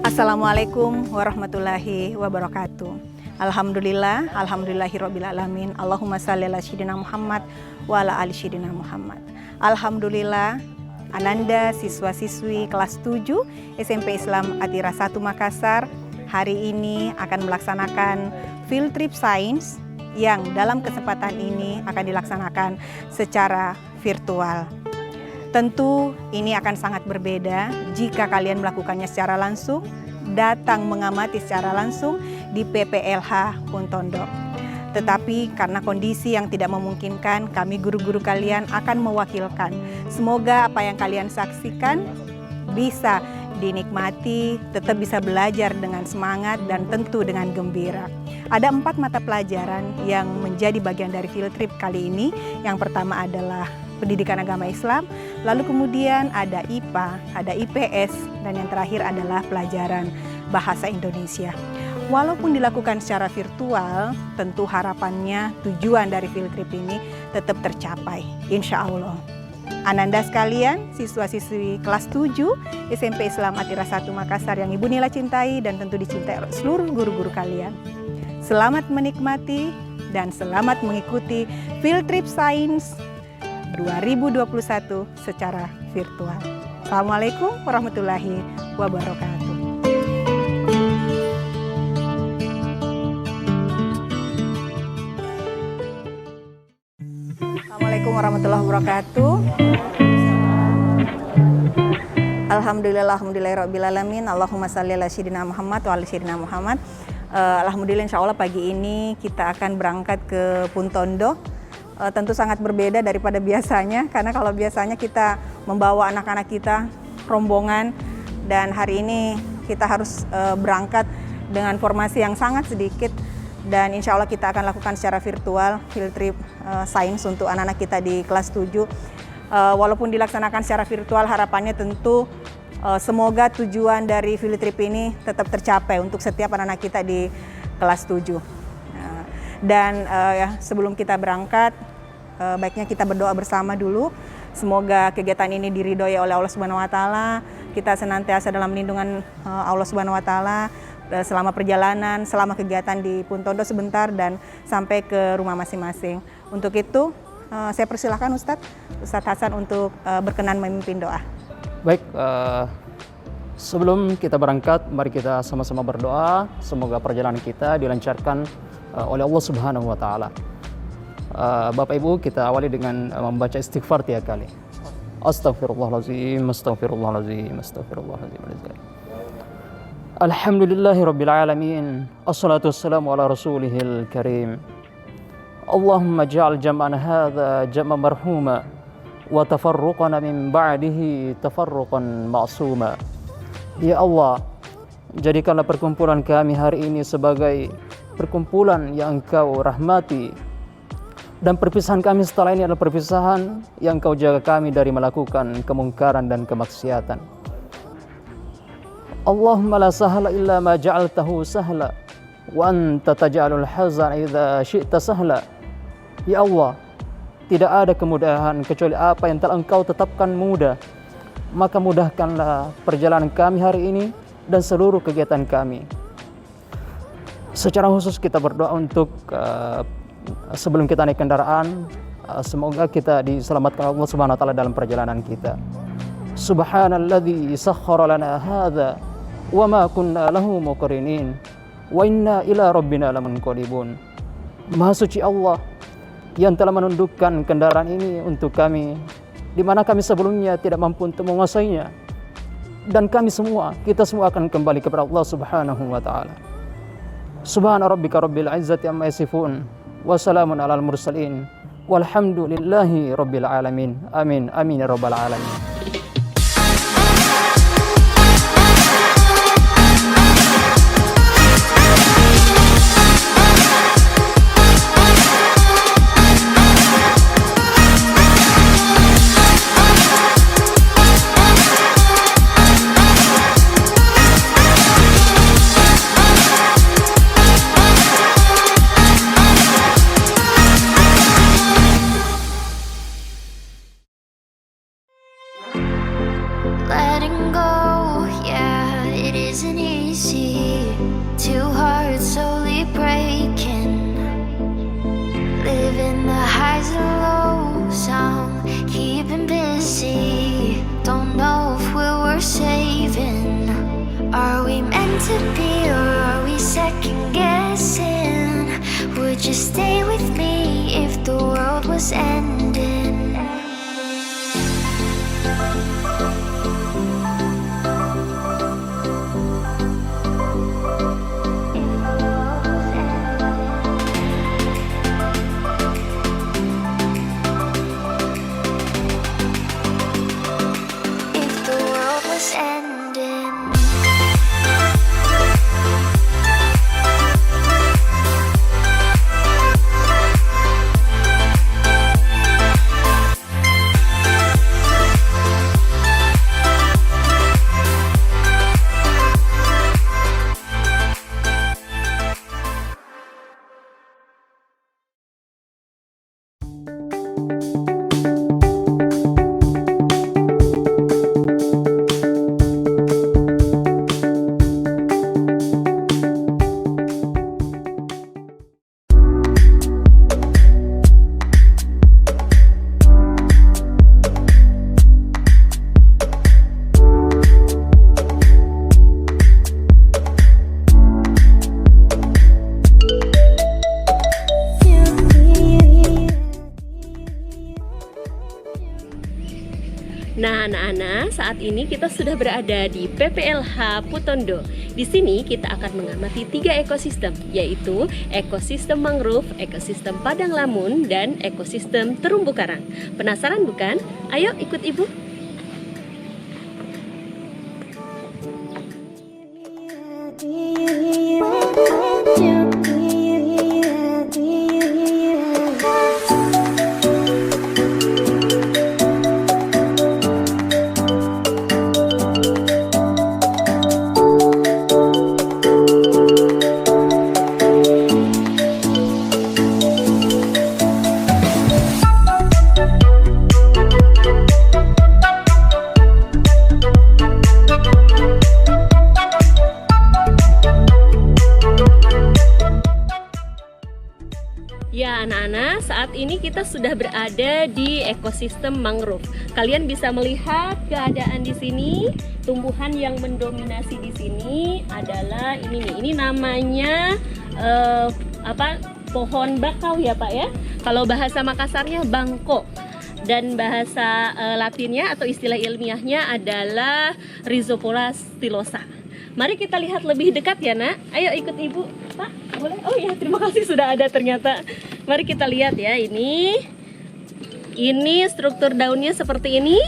Assalamualaikum warahmatullahi wabarakatuh. Alhamdulillah, alhamdulillahirabbil alamin. Allahumma shalli ala sayyidina Muhammad wa ala ali sayyidina Muhammad. Alhamdulillah, Ananda siswa-siswi kelas 7 SMP Islam Atira 1 Makassar hari ini akan melaksanakan field trip science yang dalam kesempatan ini akan dilaksanakan secara virtual. Tentu ini akan sangat berbeda jika kalian melakukannya secara langsung, datang mengamati secara langsung di PPLH Puntondo. Tetapi karena kondisi yang tidak memungkinkan, kami guru-guru kalian akan mewakilkan. Semoga apa yang kalian saksikan bisa dinikmati, tetap bisa belajar dengan semangat dan tentu dengan gembira. Ada 4 mata pelajaran yang menjadi bagian dari field trip kali ini. Yang pertama adalah pendidikan agama Islam, lalu kemudian ada IPA, ada IPS, dan yang terakhir adalah pelajaran bahasa Indonesia. Walaupun dilakukan secara virtual, tentu harapannya tujuan dari field trip ini tetap tercapai, insya Allah. Ananda sekalian, siswa-siswi kelas 7 SMP Islam Atira 1 Makassar yang Ibu Nila cintai dan tentu dicintai oleh seluruh guru-guru kalian. Selamat menikmati dan selamat mengikuti field trip science 2021 secara virtual. Assalamualaikum warahmatullahi wabarakatuh. Assalamualaikum warahmatullahi wabarakatuh. Alhamdulillahirabbil alamin. Allahumma shalli ala sayyidina Muhammad wa ala sayyidina Muhammad. Alhamdulillah, insya Allah pagi ini kita akan berangkat ke Puntondo. Tentu sangat berbeda daripada biasanya, karena kalau biasanya kita membawa anak-anak kita rombongan, dan hari ini kita harus berangkat dengan formasi yang sangat sedikit, dan insya Allah kita akan lakukan secara virtual field trip science untuk anak-anak kita di kelas 7. Walaupun dilaksanakan secara virtual, harapannya tentu semoga tujuan dari field trip ini tetap tercapai untuk setiap anak-anak kita di kelas 7. Dan sebelum kita berangkat, baiknya kita berdoa bersama dulu. Semoga kegiatan ini diridhoi oleh Allah Subhanahu wa taala. Kita senantiasa dalam lindungan Allah Subhanahu wa taala selama perjalanan, selama kegiatan di Puntondo sebentar dan sampai ke rumah masing-masing. Untuk itu, saya persilahkan Ustadz Hasan untuk berkenan memimpin doa. Baik, sebelum kita berangkat, mari kita sama-sama berdoa. Semoga perjalanan kita dilancarkan oleh Allah Subhanahu wa taala. Bapak Ibu, kita awali dengan membaca istighfar 3 kali. Astaghfirullahalazim, astaghfirullahalazim, astaghfirullahalazim. Alhamdulillahirabbil alamin. Assalatu wassalamu ala rasulihil karim. Allahumma ja'al jam'ana hadza jam'an marhuma wa tafarruqana min ba'dihi tafarruqan ma'suma. Ya Allah, jadikanlah perkumpulan kami hari ini sebagai perkumpulan yang Engkau rahmati, dan perpisahan kami setelah ini adalah perpisahan yang Engkau jaga kami dari melakukan kemungkaran dan kemaksiatan. Allahumma la sahla illa ma ja'altahu sahla wa anta taj'alul hazana idza syi'ta sahla. Ya Allah, tidak ada kemudahan kecuali apa yang telah Engkau tetapkan mudah. Maka mudahkanlah perjalanan kami hari ini dan seluruh kegiatan kami. Secara khusus kita berdoa untuk sebelum kita naik kendaraan, semoga kita diselamatkan Allah Subhanahu wa taala dalam perjalanan kita. Subhanalladzi sakhkhara lana hadza wa ma kunna lahu muqrinin wa inna ila rabbina lamunqalibun. Maha suci Allah yang telah menundukkan kendaraan ini untuk kami, di mana kami sebelumnya tidak mampu untuk menguasainya, dan kami semua, kita semua akan kembali kepada Allah Subhanahu wa taala. Subhana rabbika rabbil izzati amma yasifun wa salamun alal mursalin walhamdulillahi rabbil alamin. Amin amin ya rabbal alamin. stay with me if the world was ending? If the world was ending. Nah, anak-anak, saat ini kita sudah berada di PPLH Putondo. Di sini kita akan mengamati 3 ekosistem, yaitu ekosistem mangrove, ekosistem padang lamun, dan ekosistem terumbu karang. Penasaran bukan? Ayo ikut ibu. Ya anak-anak, saat ini kita sudah berada di ekosistem mangrove. Kalian bisa melihat keadaan di sini. Tumbuhan yang mendominasi di sini adalah ini nih. Ini namanya pohon bakau ya Pak ya. Kalau bahasa Makassarnya bangko. Dan bahasa Latinnya atau istilah ilmiahnya adalah Rhizopola stylosa. Mari kita lihat lebih dekat ya nak. Ayo ikut ibu Pak, boleh? Oh ya, terima kasih sudah ada ternyata. Mari kita lihat ya, ini struktur daunnya seperti ini.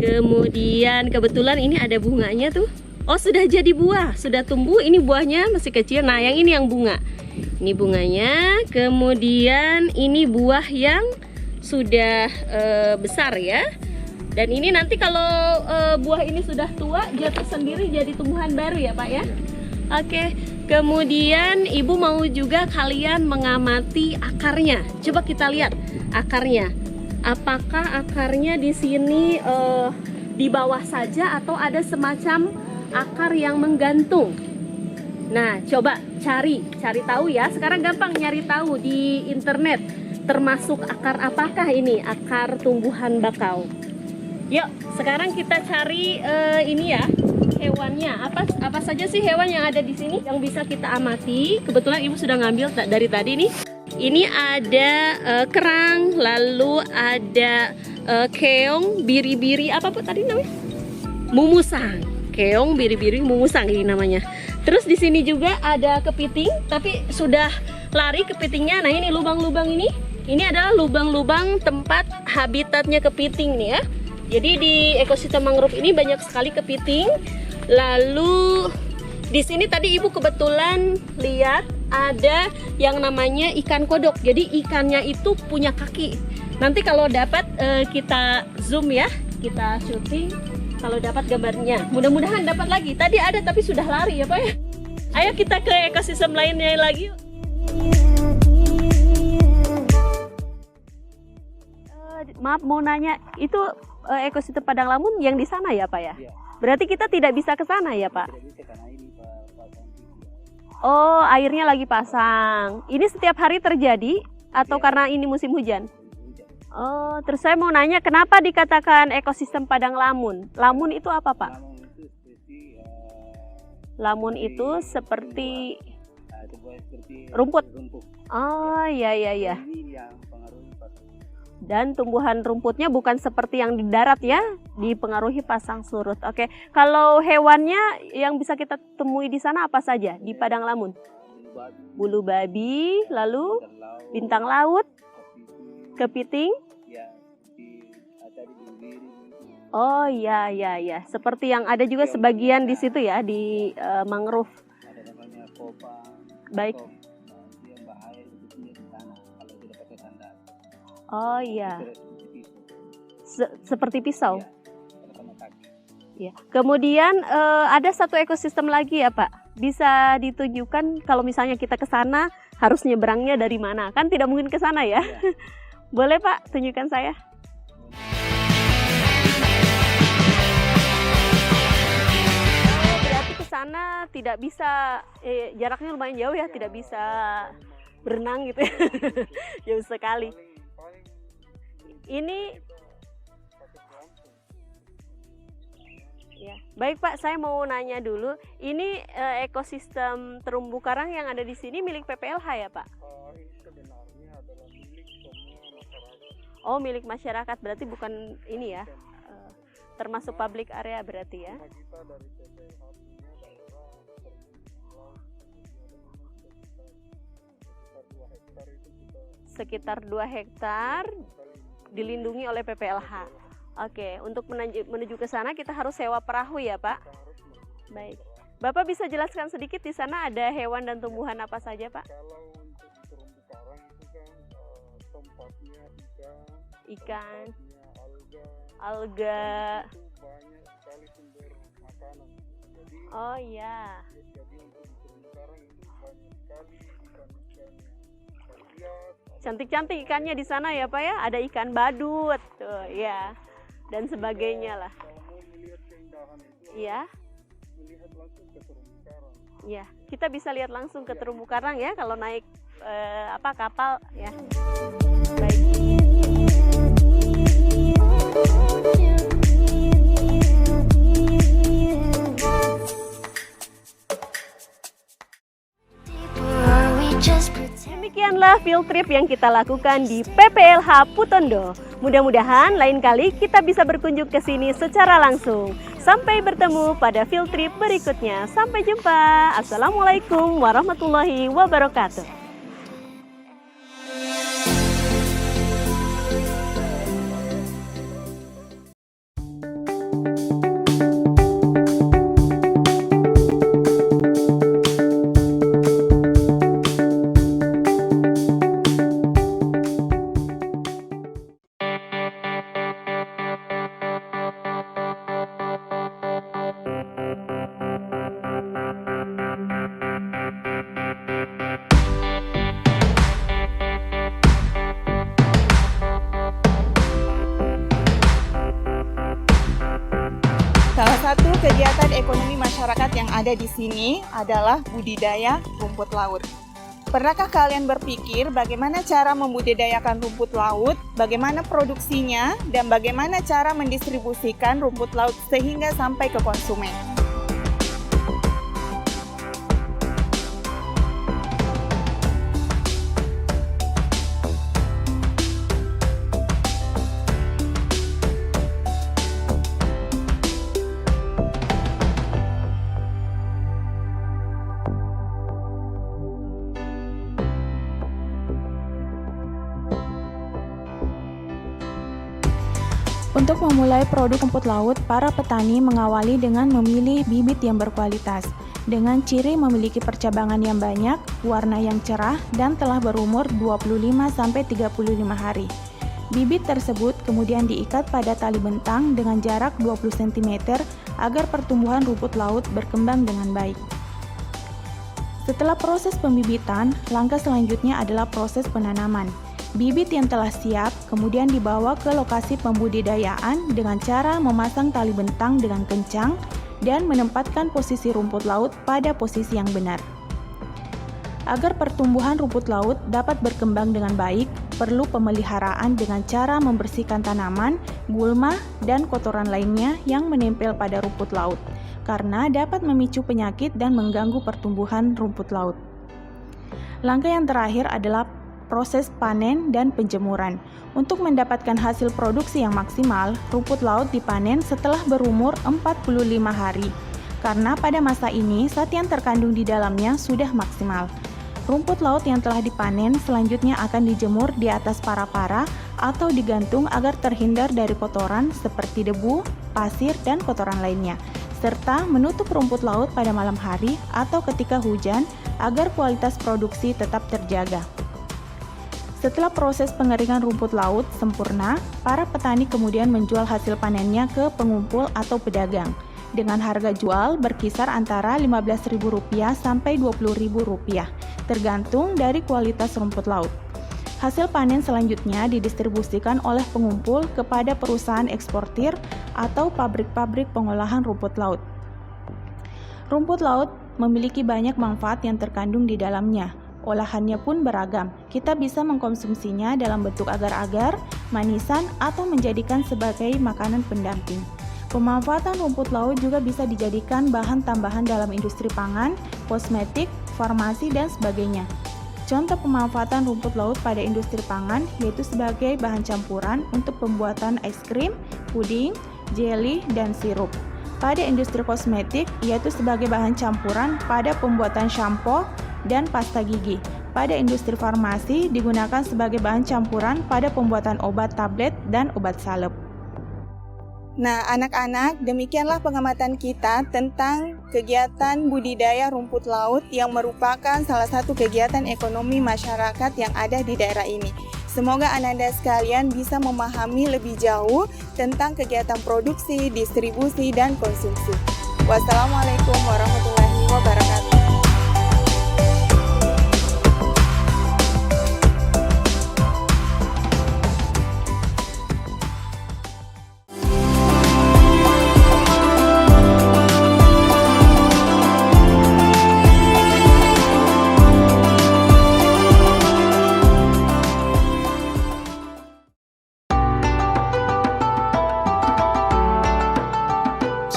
Kemudian kebetulan ini ada bunganya tuh. Oh sudah jadi buah, sudah tumbuh. Ini buahnya masih kecil. Nah yang ini yang bunga. Ini bunganya. Kemudian ini buah yang sudah besar ya. Dan ini nanti kalau buah ini sudah tua, jatuh sendiri jadi tumbuhan baru ya Pak ya. Oke, kemudian ibu mau juga kalian mengamati akarnya. Coba kita lihat akarnya. Apakah akarnya di sini di bawah saja atau ada semacam akar yang menggantung? Nah, coba cari tahu ya. Sekarang gampang nyari tahu di internet. Termasuk akar apakah ini? Akar tumbuhan bakau. Yuk, sekarang kita cari ini ya, hewannya. Apa saja sih hewan yang ada di sini yang bisa kita amati? Kebetulan ibu sudah ngambil dari tadi nih. Ini ada kerang, lalu ada keong, biri-biri, apa Bu tadi namanya? Mumusang. Keong, biri-biri, mumusang ini namanya. Terus di sini juga ada kepiting, tapi sudah lari kepitingnya. Nah, ini lubang-lubang ini. Ini adalah lubang-lubang tempat habitatnya kepiting nih ya. Jadi di ekosistem mangrove ini banyak sekali kepiting. Lalu di sini tadi ibu kebetulan lihat ada yang namanya ikan kodok. Jadi ikannya itu punya kaki. Nanti kalau dapat kita zoom ya, kita syuting. Kalau dapat gambarnya, mudah-mudahan dapat lagi. Tadi ada tapi sudah lari ya Pak ya. Ayo kita ke ekosistem lainnya lagi. Maaf mau nanya, itu ekosistem padang lamun yang di sana ya Pak ya? Iya. Berarti kita tidak bisa ke sana ya Pak? Tidak bisa karena ini pasang. Oh, airnya lagi pasang. Ini setiap hari terjadi atau karena ini musim hujan? Oh, terus saya mau nanya kenapa dikatakan ekosistem padang lamun? Lamun itu apa Pak? Lamun itu seperti tumbuhan seperti Rumput. rumput. Oh iya. Ini yang pengaruhi pasang. Dan tumbuhan rumputnya bukan seperti yang di darat ya, dipengaruhi pasang surut. Oke, kalau hewannya yang bisa kita temui di sana apa saja di Padang Lamun? Bulu babi, lalu bintang laut, kepiting. Ya, ada di bibir. Oh iya. Seperti yang ada juga sebagian di situ ya, di mangrove. Ada namanya kopang. Baik. Nah, itu yang bahaya itu di sana kalau tidak pakai sandal. Oh iya, Seperti pisau. seperti pisau. Ya, sama kaki. Ya. Kemudian ada satu ekosistem lagi ya Pak. Bisa ditunjukkan kalau misalnya kita ke sana harus nyebrangnya dari mana? Kan tidak mungkin ke sana ya. Ya. Boleh Pak, tunjukkan saya. Oh, berarti ke sana tidak bisa, jaraknya lumayan jauh ya, tidak bisa berenang gitu ya. Jauh sekali. Ini ya. Baik Pak, saya mau nanya dulu. Ini ekosistem terumbu karang yang ada di sini milik PPLH ya Pak? Ini sebenarnya adalah milik semua masyarakat. Oh, milik masyarakat, berarti bukan ini ya, termasuk public area berarti ya? Kita dari PPLH punya daerah terumbu laut Sekitar 2 hektar dilindungi oleh PPLH. Oke, untuk menuju ke sana kita harus sewa perahu ya Pak? Baik. Bapak bisa jelaskan sedikit di sana ada hewan dan tumbuhan apa saja Pak? Kalau untuk terumbu karang itu kan tempatnya Ikan, alga, alga. itu banyak sekali sumber makanan. Jadi Oh iya. untuk di terumbu karang itu banyak sekali ikan-ikan hias. Cantik-cantik ikannya di sana ya Pak ya? Ada ikan badut tuh ya. Dan sebagainya lah. Kalau mau melihat keindahan itu, Iya. melihat langsung ke terumbu karang. Iya, kita bisa lihat langsung ke terumbu karang ya kalau naik kapal ya. Baik. Or we just pretend. Demikianlah field trip yang kita lakukan di PPLH Putondo. Mudah-mudahan lain kali kita bisa berkunjung ke sini secara langsung. Sampai bertemu pada field trip berikutnya. Sampai jumpa. Assalamualaikum warahmatullahi wabarakatuh. Salah satu kegiatan ekonomi masyarakat yang ada di sini adalah budidaya rumput laut. Pernahkah kalian berpikir bagaimana cara membudidayakan rumput laut, bagaimana produksinya, dan bagaimana cara mendistribusikan rumput laut sehingga sampai ke konsumen? Untuk memulai produk rumput laut, para petani mengawali dengan memilih bibit yang berkualitas, dengan ciri memiliki percabangan yang banyak, warna yang cerah, dan telah berumur 25-35 hari. Bibit tersebut kemudian diikat pada tali bentang dengan jarak 20 cm agar pertumbuhan rumput laut berkembang dengan baik. Setelah proses pembibitan, langkah selanjutnya adalah proses penanaman. Bibit yang telah siap kemudian dibawa ke lokasi pembudidayaan dengan cara memasang tali bentang dengan kencang dan menempatkan posisi rumput laut pada posisi yang benar. Agar pertumbuhan rumput laut dapat berkembang dengan baik, perlu pemeliharaan dengan cara membersihkan tanaman, gulma, dan kotoran lainnya yang menempel pada rumput laut, karena dapat memicu penyakit dan mengganggu pertumbuhan rumput laut. Langkah yang terakhir adalah proses panen dan penjemuran. Untuk mendapatkan hasil produksi yang maksimal, rumput laut dipanen setelah berumur 45 hari. Karena pada masa ini, zat yang terkandung di dalamnya sudah maksimal. Rumput laut yang telah dipanen selanjutnya akan dijemur di atas para-para atau digantung agar terhindar dari kotoran seperti debu, pasir, dan kotoran lainnya, serta menutup rumput laut pada malam hari atau ketika hujan agar kualitas produksi tetap terjaga. Setelah proses pengeringan rumput laut sempurna, para petani kemudian menjual hasil panennya ke pengumpul atau pedagang dengan harga jual berkisar antara Rp15.000 sampai Rp20.000, tergantung dari kualitas rumput laut. Hasil panen selanjutnya didistribusikan oleh pengumpul kepada perusahaan eksportir atau pabrik-pabrik pengolahan rumput laut. Rumput laut memiliki banyak manfaat yang terkandung di dalamnya. Olahannya pun beragam. Kita bisa mengkonsumsinya dalam bentuk agar-agar, manisan, atau menjadikan sebagai makanan pendamping. Pemanfaatan rumput laut juga bisa dijadikan bahan tambahan dalam industri pangan, kosmetik, farmasi, dan sebagainya. Contoh pemanfaatan rumput laut pada industri pangan yaitu sebagai bahan campuran untuk pembuatan es krim, puding, jelly, dan sirup. Pada industri kosmetik yaitu sebagai bahan campuran pada pembuatan shampoo dan pasta gigi. Pada industri farmasi digunakan sebagai bahan campuran pada pembuatan obat tablet dan obat salep. Nah, anak-anak, demikianlah pengamatan kita tentang kegiatan budidaya rumput laut yang merupakan salah satu kegiatan ekonomi masyarakat yang ada di daerah ini. Semoga Ananda sekalian bisa memahami lebih jauh tentang kegiatan produksi, distribusi, dan konsumsi. Wassalamualaikum warahmatullahi wabarakatuh.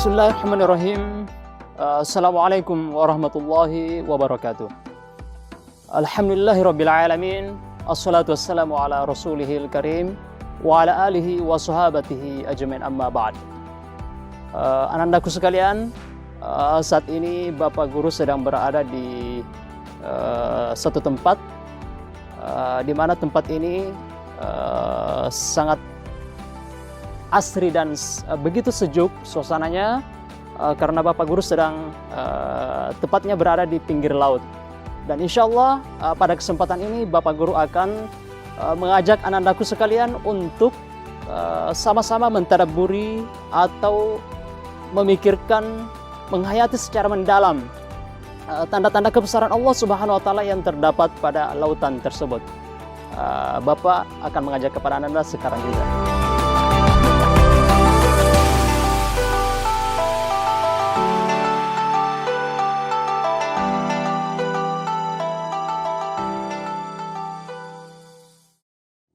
Bismillahirrahmanirrahim. Assalamualaikum warahmatullahi wabarakatuh. Alhamdulillahirrabbilalamin. Assalatu wassalamu ala rasulihil karim wa ala alihi wa sahabatihi ajmain, amma ba'd. Anandaku sekalian, saat ini Bapak Guru sedang berada di satu tempat di mana tempat ini sangat asri dan begitu sejuk suasananya karena Bapak Guru sedang tepatnya berada di pinggir laut. Dan insya Allah pada kesempatan ini Bapak Guru akan mengajak anandaku sekalian untuk sama-sama mentadabburi atau memikirkan, menghayati secara mendalam tanda-tanda kebesaran Allah Subhanahu wa taala yang terdapat pada lautan tersebut. Bapak akan mengajak kepada ananda sekarang juga.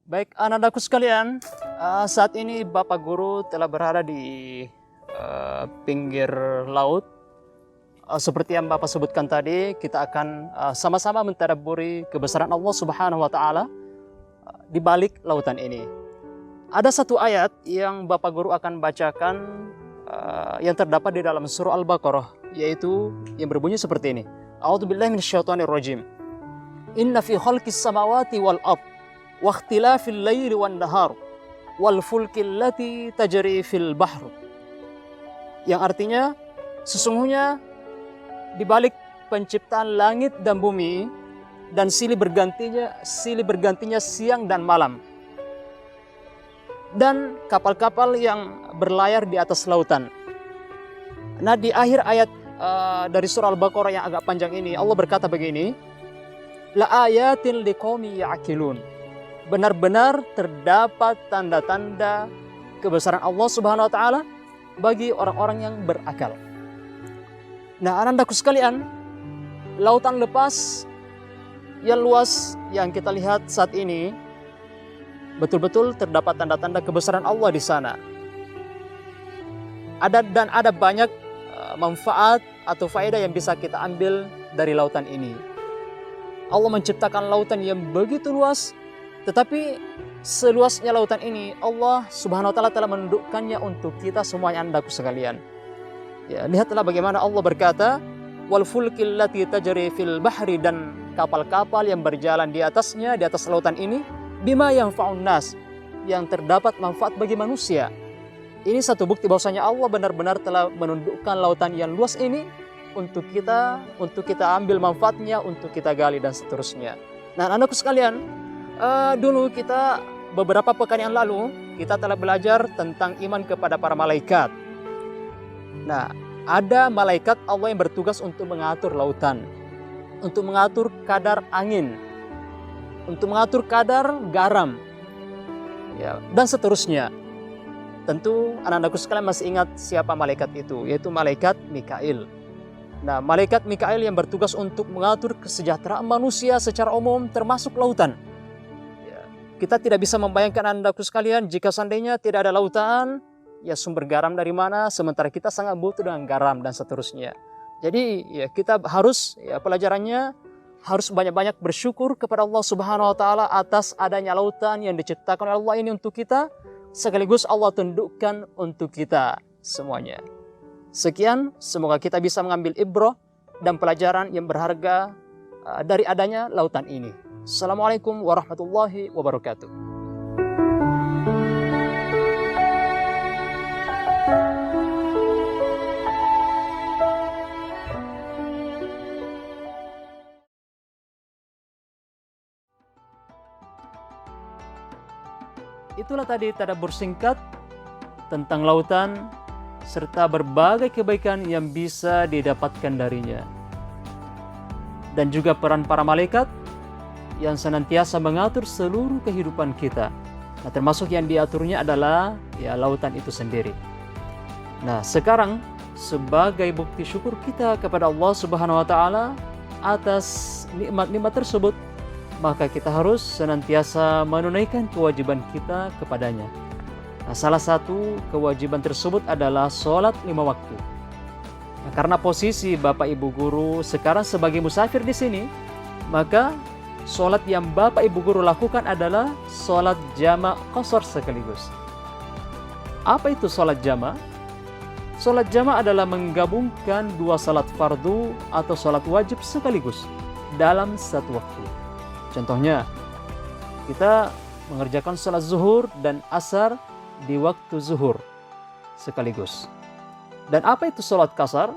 Baik, anandaku sekalian, saat ini Bapak Guru telah berada di pinggir laut. Seperti yang Bapak sebutkan tadi, kita akan sama-sama mentadabburi kebesaran Allah Subhanahu wa taala di balik lautan ini. Ada satu ayat yang Bapak Guru akan bacakan yang terdapat di dalam surah Al-Baqarah, yaitu yang berbunyi seperti ini. A'udzubillahi minasyaitonirrajim. Inna fi khalqis samawati wal ardh wa ikhtilafil laili wan nahar wal fulkil lati tajri fil bahr. Yang artinya, sesungguhnya di balik penciptaan langit dan bumi dan silih bergantinya siang dan malam, dan kapal-kapal yang berlayar di atas lautan. Nah, di akhir ayat dari surah Al-Baqarah yang agak panjang ini, Allah berkata begini, la ayatin liqaumi ya'qilun. Benar-benar terdapat tanda-tanda kebesaran Allah Subhanahu wa taala bagi orang-orang yang berakal. Nah, anandaku sekalian, lautan lepas yang luas yang kita lihat saat ini betul-betul terdapat tanda-tanda kebesaran Allah di sana. Ada banyak manfaat atau faedah yang bisa kita ambil dari lautan ini. Allah menciptakan lautan yang begitu luas, tetapi seluasnya lautan ini Allah Subhanahu wa taala telah menundukkannya untuk kita semuanya, andaku sekalian. Ya, lihatlah bagaimana Allah berkata, wal fulkil lati tajri fil bahri, dan kapal-kapal yang berjalan di atasnya, di atas lautan ini, bima yanfa'un nas, yang terdapat manfaat bagi manusia. Ini satu bukti bahwasanya Allah benar-benar telah menundukkan lautan yang luas ini untuk kita ambil manfaatnya, untuk kita gali dan seterusnya. Nah, anakku sekalian, dulu kita beberapa pekan yang lalu kita telah belajar tentang iman kepada para malaikat. Nah, ada malaikat Allah yang bertugas untuk mengatur lautan, untuk mengatur kadar angin, untuk mengatur kadar garam, ya, dan seterusnya. Tentu anak-anakku sekalian masih ingat siapa malaikat itu, yaitu malaikat Mikail. Nah, malaikat Mikail yang bertugas untuk mengatur kesejahteraan manusia secara umum, termasuk lautan. Ya, kita tidak bisa membayangkan anak-anakku sekalian jika seandainya tidak ada lautan, ya sumber garam dari mana, sementara kita sangat butuh dengan garam dan seterusnya. Jadi ya kita harus, ya pelajarannya harus banyak-banyak bersyukur kepada Allah Subhanahu wa taala atas adanya lautan yang diciptakan oleh Allah ini untuk kita, sekaligus Allah tundukkan untuk kita semuanya. Sekian, semoga kita bisa mengambil ibrah dan pelajaran yang berharga dari adanya lautan ini. Assalamualaikum warahmatullahi wabarakatuh. Itulah tadi tadabbur singkat tentang lautan serta berbagai kebaikan yang bisa didapatkan darinya. Dan juga peran para malaikat yang senantiasa mengatur seluruh kehidupan kita. Nah, termasuk yang diaturnya adalah ya lautan itu sendiri. Nah, sekarang sebagai bukti syukur kita kepada Allah Subhanahu wa taala atas nikmat-nikmat tersebut, maka kita harus senantiasa menunaikan kewajiban kita kepadanya. Nah, salah satu kewajiban tersebut adalah sholat 5 waktu. Nah, karena posisi Bapak Ibu Guru sekarang sebagai musafir di sini, maka sholat yang Bapak Ibu Guru lakukan adalah sholat jama' qashar sekaligus. Apa itu sholat jama'? Sholat jama' adalah menggabungkan 2 sholat fardu atau sholat wajib sekaligus dalam satu waktu. Contohnya, kita mengerjakan sholat zuhur dan asar di waktu zuhur sekaligus. Dan apa itu sholat qashar?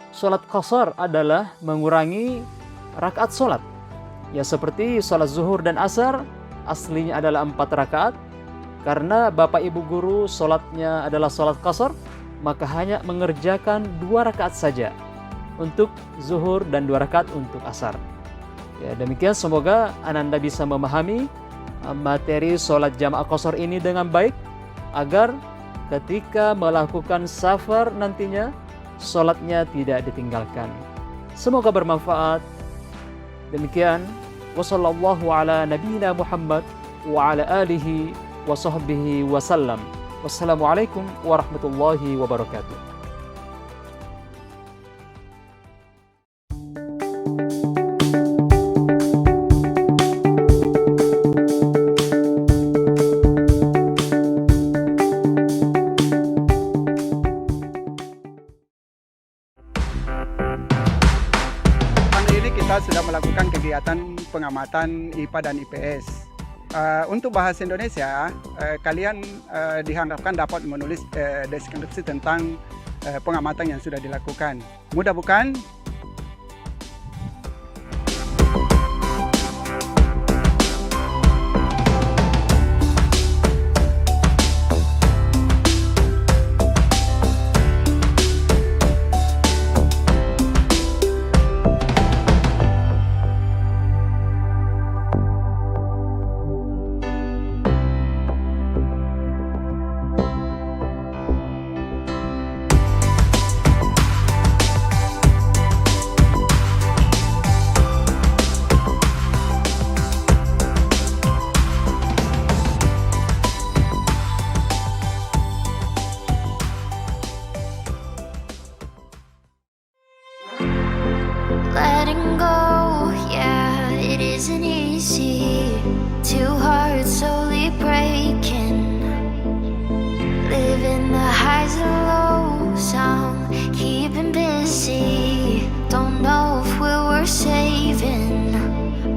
Sholat qashar adalah mengurangi rakaat sholat. Ya, seperti sholat zuhur dan asar aslinya adalah 4 rakaat. Karena Bapak Ibu Guru sholatnya adalah sholat qashar, maka hanya mengerjakan 2 rakaat saja untuk zuhur dan 2 rakaat untuk asar. Ya, demikian semoga Anda bisa memahami materi sholat jamaah qashar ini dengan baik, agar ketika melakukan safar nantinya sholatnya tidak ditinggalkan. Semoga bermanfaat. Demikian, wassallallahu ala nabiyina Muhammad wa ala alihi wa sahbihi wasallam. Wassalamualaikum warahmatullahi wabarakatuh. Kita sudah melakukan kegiatan pengamatan IPA dan IPS. Untuk bahasa Indonesia, kalian diharapkan dapat menulis deskripsi tentang pengamatan yang sudah dilakukan. Mudah bukan?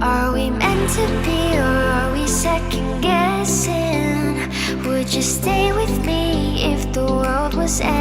Are we meant to be, or are we second guessing? Would you stay with me if the world was ending?